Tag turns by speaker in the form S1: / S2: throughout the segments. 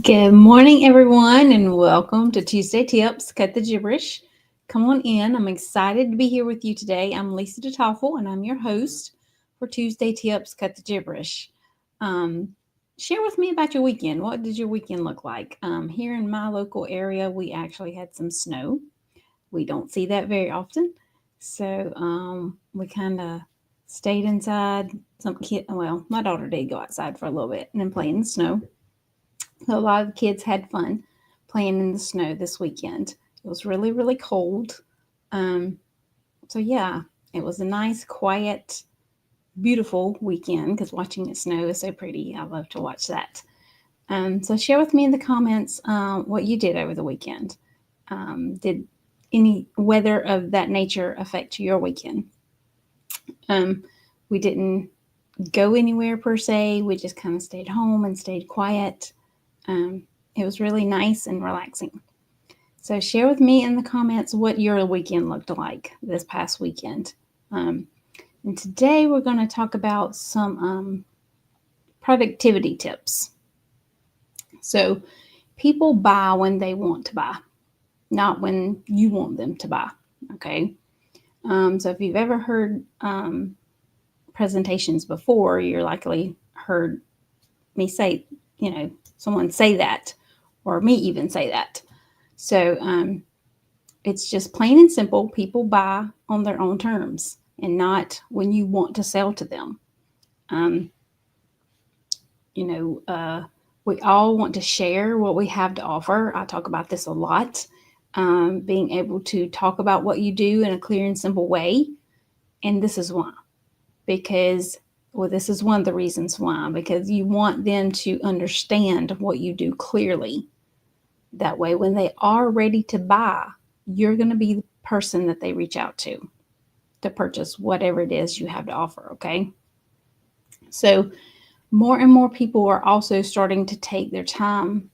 S1: Good morning, everyone, and welcome to Tuesday Tips. Cut the gibberish. Come on in. I'm excited to be here with you today. I'm Lisa DeToffel, and I'm your host for Tuesday Tips. Cut the gibberish. Um, Share with me about your weekend. What did your weekend look like? Here in my local area, we actually had some snow. We don't see that very often, so we kind of stayed inside. My daughter did go outside for a little bit and then play in the snow. So a lot of the kids had fun playing in the snow this weekend. It was really, really cold. Um, so, yeah, it was a nice, quiet, beautiful weekend because watching it snow is so pretty. I love to watch that. So, share with me in the comments what you did over the weekend. Did any weather of that nature affect your weekend? Um, we didn't go anywhere per se, we just kind of stayed home and stayed quiet. Um, it was really nice and relaxing. So share with me in the comments what your weekend looked like this past weekend. Um, and today we're going to talk about some productivity tips. So people buy when they want to buy, not when you want them to buy. Okay. So if you've ever heard presentations before, you're likely heard me say, someone say that, or me even say that. So it's just plain and simple. People buy on their own terms and not when you want to sell to them. Um, you know, uh, we all want to share what we have to offer. I talk about this a lot. Being able to talk about what you do in a clear and simple way. And this is why. Because, well, this is one of the reasons why. Because you want them to understand what you do clearly. That way, when they are ready to buy, you're going to be the person that they reach out to purchase whatever it is you have to offer. Okay. So, more and more people are also starting to take their time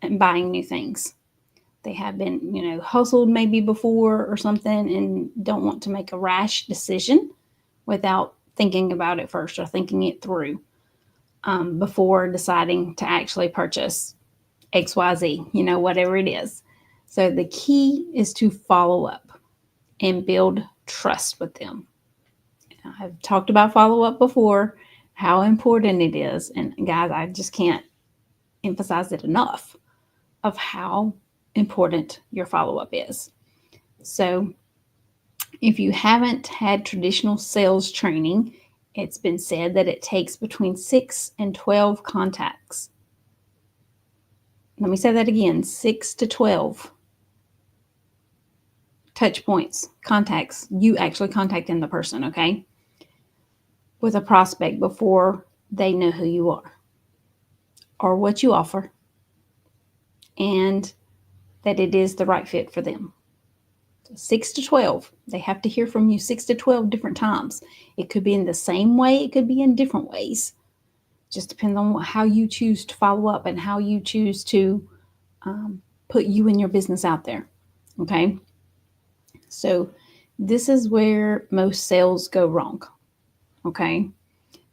S1: and buying new things. They have been, hustled maybe before or something and don't want to make a rash decision without thinking about it first or thinking it through before deciding to actually purchase XYZ, whatever it is. So the key is to follow up and build trust with them. I've talked about follow up before, how important it is. And guys, I just can't emphasize it enough of how important your follow up is. So if you haven't had traditional sales training, it's been said that it takes between 6 and 12 contacts. Let me say that again, 6 to 12 touch points, contacts, you actually contacting the person, okay, with a prospect before they know who you are or what you offer and that it is the right fit for them. So 6 to 12, they have to hear from you 6 to 12 different times. It could be in the same way, it could be in different ways. Just depends on how you choose to follow up and how you choose to put you and your business out there, okay? So this is where most sales go wrong, okay?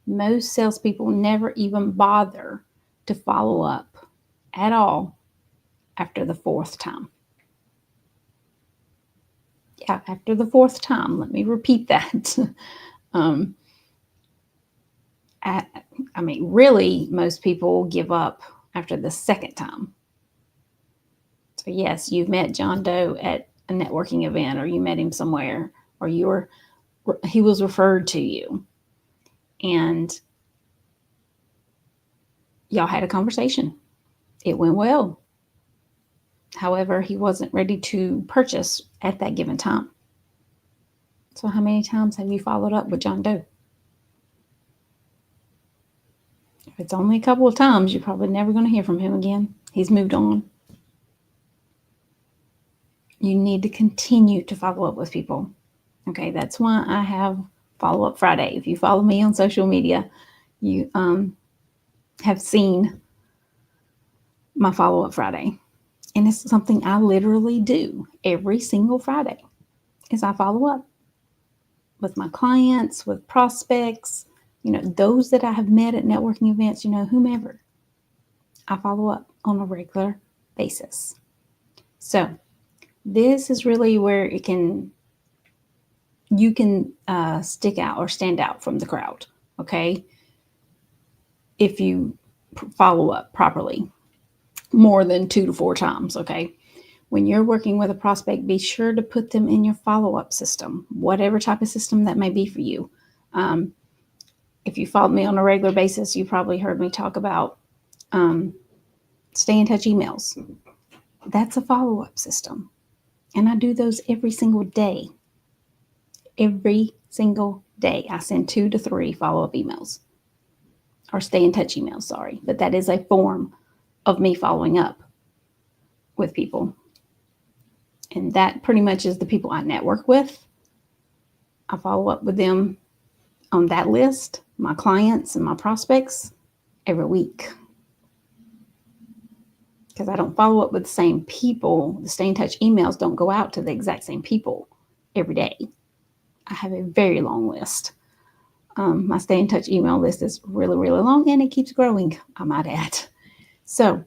S1: Most salespeople never even bother to follow up at all after the fourth time. Yeah, after the fourth time. Let me repeat that. um, at, really, most people give up after the second time. So, yes, you've met John Doe at a networking event, or you met him somewhere, or he was referred to you, and y'all had a conversation. It went well. However, he wasn't ready to purchase at that given time. So, how many times have you followed up with John Doe? If it's only a couple of times, you're probably never going to hear from him again. He's moved on. You need to continue to follow up with people. Okay, that's why I have Follow Up Friday. If you follow me on social media, you have seen my Follow Up Friday. And it's something I literally do every single Friday is I follow up with my clients, with prospects, those that I have met at networking events, whomever. I follow up. on a regular basis. So this is really where you can stick out or stand out from the crowd. Okay. If you follow up properly more than 2 to 4 times. Okay. When you're working with a prospect, be sure to put them in your follow-up system, whatever type of system that may be for you. If you followed me on a regular basis, you probably heard me talk about stay in touch emails. That's a follow-up system. And I do those every single day. Every single day, I send 2 to 3 follow-up emails or stay in touch emails, sorry. But that is a form of me following up with people. And that pretty much is the people I network with. I follow up with them on that list, my clients and my prospects, every week. Because I don't follow up with the same people. The stay in touch emails don't go out to the exact same people every day. I have a very long list. My stay in touch email list is really, really long, and it keeps growing, I might add. So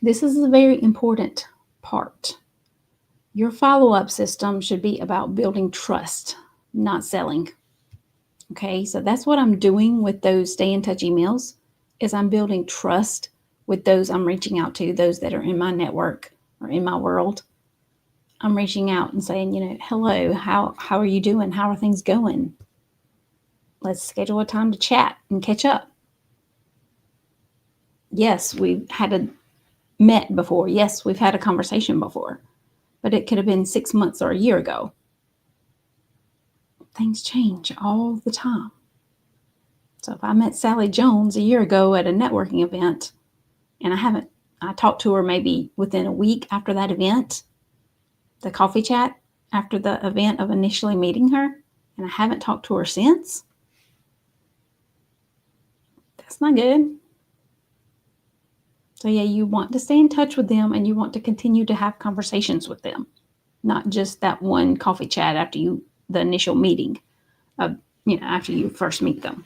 S1: this is a very important part. Your follow-up system should be about building trust, not selling. Okay, so that's what I'm doing with those stay in touch emails is I'm building trust with those I'm reaching out to, those that are in my network or in my world. I'm reaching out and saying, hello, how are you doing? How are things going? Let's schedule a time to chat and catch up. Yes, we've met before. Yes, we've had a conversation before, but it could have been 6 months or a year ago. Things change all the time. So if I met Sally Jones a year ago at a networking event and I talked to her maybe within a week after that event, the coffee chat after the event of initially meeting her, and I haven't talked to her since, that's not good. So yeah, you want to stay in touch with them and you want to continue to have conversations with them, not just that one coffee chat after the initial meeting after you first meet them.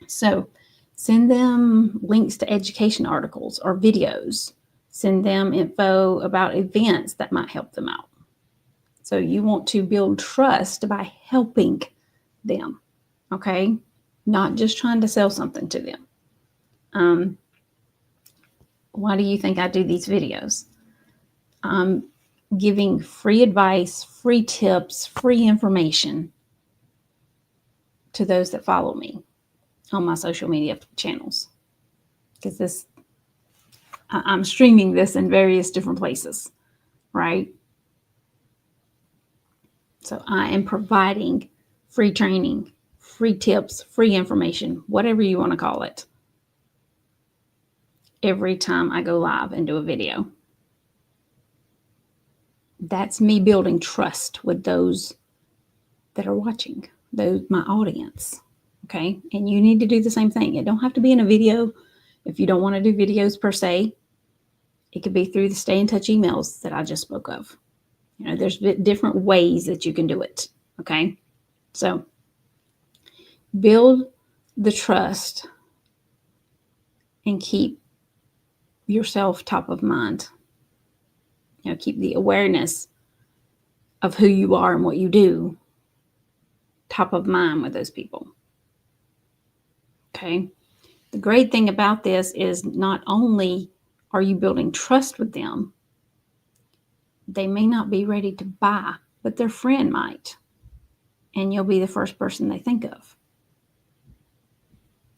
S1: So send them links to education articles or videos. Send them info about events that might help them out. So you want to build trust by helping them, okay? Not just trying to sell something to them. Why do you think I do these videos? I'm giving free advice, free tips, free information to those that follow me on my social media channels. Because I'm streaming this in various different places, right? So I am providing free training, free tips, free information, whatever you want to call it, every time I go live and do a video. That's me building trust with those that are watching, my audience. Okay. And you need to do the same thing. It don't have to be in a video. If you don't want to do videos per se, it could be through the stay in touch emails that I just spoke of. There's different ways that you can do it. Okay. So build the trust and keep yourself top of mind. Keep the awareness of who you are and what you do top of mind with those people. Okay. The great thing about this is not only are you building trust with them, they may not be ready to buy, but their friend might. And you'll be the first person they think of.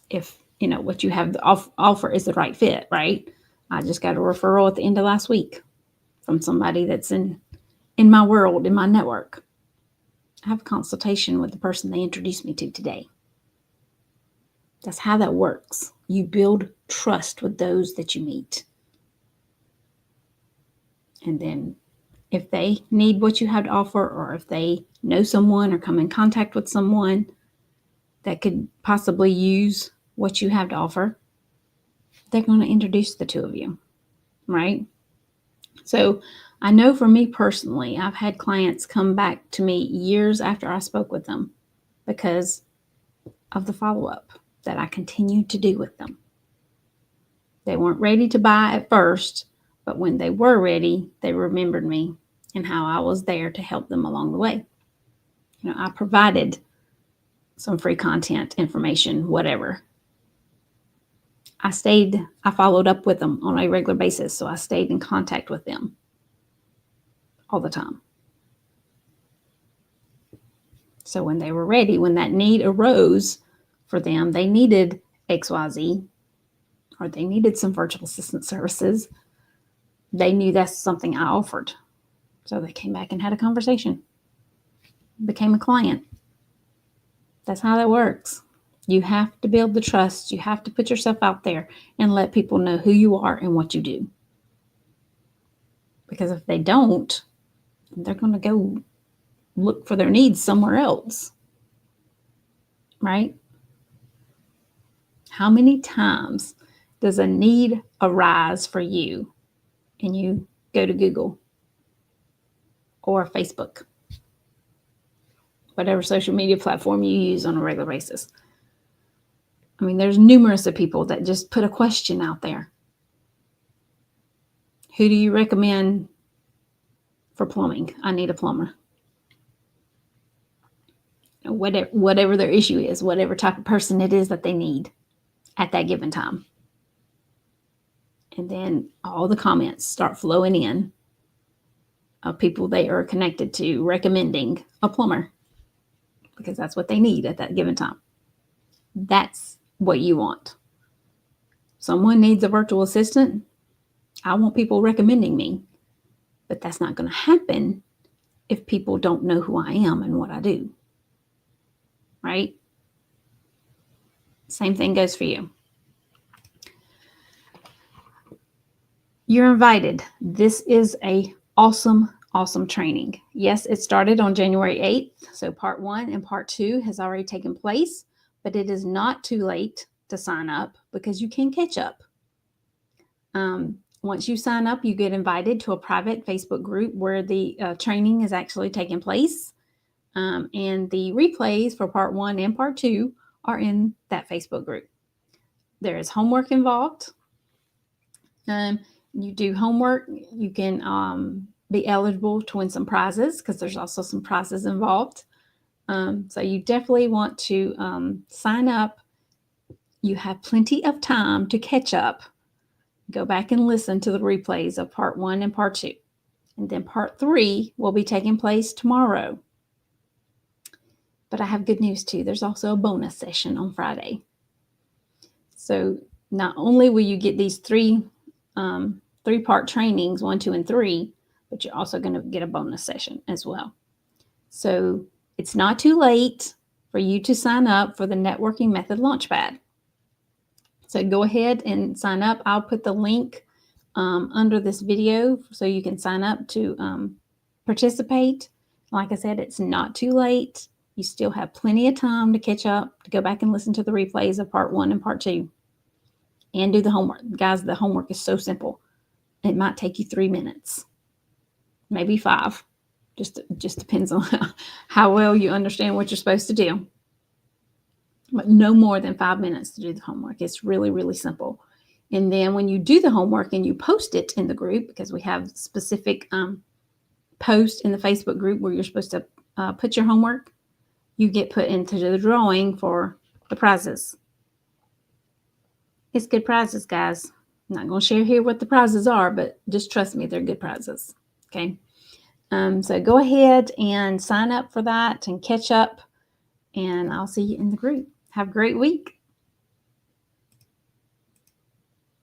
S1: If, what you have to offer is the right fit, right? I just got a referral at the end of last week from somebody that's in my world, in my network. I have a consultation with the person they introduced me to today. That's how that works. You build trust with those that you meet. And then if they need what you have to offer, or if they know someone or come in contact with someone that could possibly use what you have to offer, they're going to introduce the two of you, right? So I know for me personally, I've had clients come back to me years after I spoke with them because of the follow-up that I continued to do with them. They weren't ready to buy at first, but when they were ready, they remembered me and how I was there to help them along the way. I provided some free content, information, whatever. I followed up with them on a regular basis, so I stayed in contact with them all the time. So when they were ready, when that need arose for them, they needed XYZ, or they needed some virtual assistant services, they knew that's something I offered. So they came back and had a conversation, became a client. That's how that works. You have to build the trust. You have to put yourself out there and let people know who you are and what you do. Because if they don't, they're going to go look for their needs somewhere else. Right? How many times does a need arise for you and you go to Google or Facebook, whatever social media platform you use on a regular basis? I mean, there's numerous of people that just put a question out there. Who do you recommend for plumbing? I need a plumber. Whatever their issue is, whatever type of person it is that they need at that given time. And then all the comments start flowing in of people they are connected to recommending a plumber because that's what they need at that given time. That's what you want. Someone needs a virtual assistant. I want people recommending me, but that's not going to happen if people don't know who I am and what I do. Right? Same thing goes for you. You're invited. This is a awesome training. Yes, it started on January 8th. So part 1 and part 2 has already taken place, but it is not too late to sign up because you can catch up. Once you sign up, you get invited to a private Facebook group where the training is actually taking place. And the replays for part 1 and part 2 are in that Facebook group. There is homework involved. You do homework, you can be eligible to win some prizes because there's also some prizes involved. So you definitely want to sign up. You have plenty of time to catch up. Go back and listen to the replays of part 1 and part 2. And then part 3 will be taking place tomorrow. But I have good news too. There's also a bonus session on Friday. So not only will you get these three-part trainings, 1, 2, and 3, but you're also going to get a bonus session as well. So it's not too late for you to sign up for the Networking Method Launchpad. So go ahead and sign up. I'll put the link under this video so you can sign up to participate. Like I said, it's not too late. You still have plenty of time to catch up, to go back and listen to the replays of part 1 and part 2. And do the homework. Guys, the homework is so simple. It might take you 3 minutes, maybe 5. Just depends on how well you understand what you're supposed to do. But no more than 5 minutes to do the homework. It's really, really simple. And then when you do the homework and you post it in the group, because we have specific posts in the Facebook group where you're supposed to put your homework, you get put into the drawing for the prizes. It's good prizes, guys. I'm not going to share here what the prizes are, but just trust me, they're good prizes. Okay. So go ahead and sign up for that and catch up, and I'll see you in the group. Have a great week.